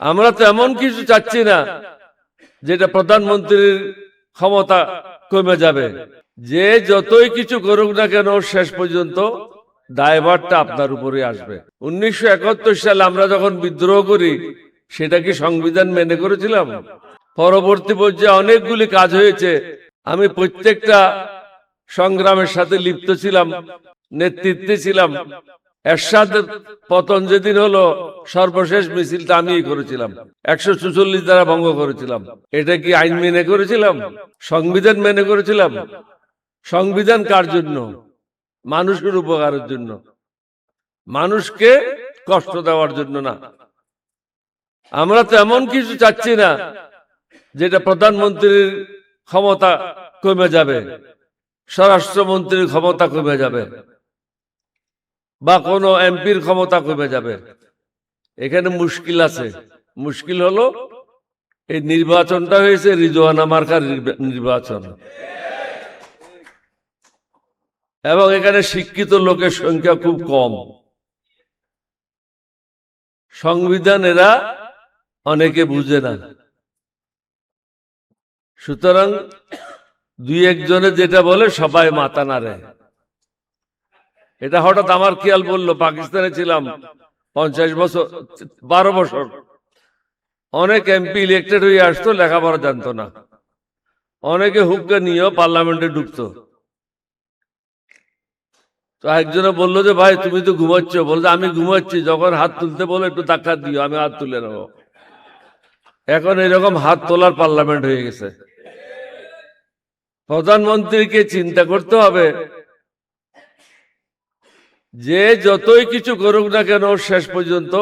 আমরা তো এমন কিছু চাচ্ছি না যেটা প্রধানমন্ত্রীর ক্ষমতা কমে যাবে। যে যতই কিছু করুক না কেন শেষ পর্যন্ত দায়ভারটা আপনার উপরে আসবে। 1971 সালে আমরা যখন বিদ্রোহ করি সেটা কি সংবিধান মেনে করেছিলাম? পরবর্তী পর্যায়ে অনেকগুলি কাজ হয়েছে, আমি প্রত্যেকটা সংগ্রামের সাথে লিপ্ত ছিলাম, নেতৃত্বে ছিলাম। এরশাদের পতন যেদিন হলো সর্বশেষ মিছিলটা আমিই করেছিলাম, 144 দ্বারা ভঙ্গ করেছিলাম। এটা কি আইন মেনে করেছিলাম? সংবিধান মেনে করেছিলাম? সংবিধান কার জন্য? মানুষের উপকারের জন্য, মানুষকে কষ্ট দেওয়ার জন্য না। আমরা তো এমন কিছু চাচ্ছি না যেটা প্রধানমন্ত্রীর ক্ষমতা কমে যাবে, স্বরাষ্ট্রমন্ত্রীর ক্ষমতা কমে যাবে, বা কোনো এমপির ক্ষমতা কমে যাবে। এখানে মুশকিল আছে। মুশকিল হলো এই নির্বাচনটা হয়েছে রিজওয়ানা মার্কার নির্বাচন, এবং এখানে শিক্ষিত লোকের সংখ্যা খুব কম। সংবিধান এরা অনেকে বুঝে না। সুতরাং দুই একজনে যেটা বলে সবাই মাথা নাড়ে। এটা হঠাৎ আমার খেয়াল বললো, পাকিস্তানে ছিলাম 50 বছর, 12 বছর। অনেক এমপি ইলেক্টেড হয়ে আসতো, লেখাপড়া জানতো না। অনেকে হুক্কা নিয়েও পার্লামেন্টে ঢুকতো। তো একজনে বললো যে ভাই তুমি তো ঘুমাচ্ছ। বলছে আমি ঘুমাচ্ছি, যখন হাত তুলতে বলো একটু ধাক্কা দিও, আমি হাত তুলে নেব। এখন এরকম হাত তোলার পার্লামেন্ট হয়ে গেছে। প্রধানমন্ত্রীকে চিন্তা করতে হবে যে যতই কিছু করুক না কেন শেষ পর্যন্ত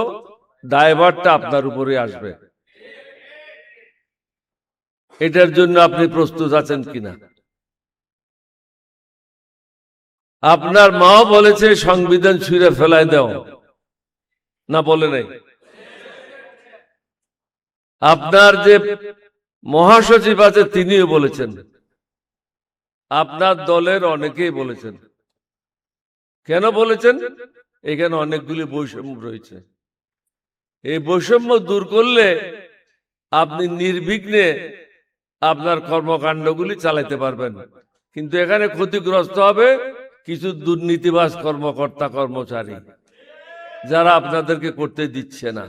দায়ভারটা আপনার উপরে আসবে। এটার জন্য আপনি প্রস্তুত আছেন কিনা? আপনার মাও বলেছে সংবিধান ছুঁড়ে ফেলায় দাও, না বলে নাই? আপনার যে মহাসচিব আছে তিনিও বলেছেন, আপনার দলের অনেকেই বলেছেন। কেন বলেছেন? এখানে অনেকগুলি বৈষম্য রয়েছে। এই বৈষম্য দূর করলে আপনি নির্বিঘ্নে আপনার কর্মকাণ্ডগুলি চালাতে পারবেন। কিন্তু এখানে ক্ষতিগ্রস্ত হবে কিছু দুর্নীতিবাজ কর্মকর্তা কর্মচারী, যারা আপনাদেরকে করতে দিচ্ছে না।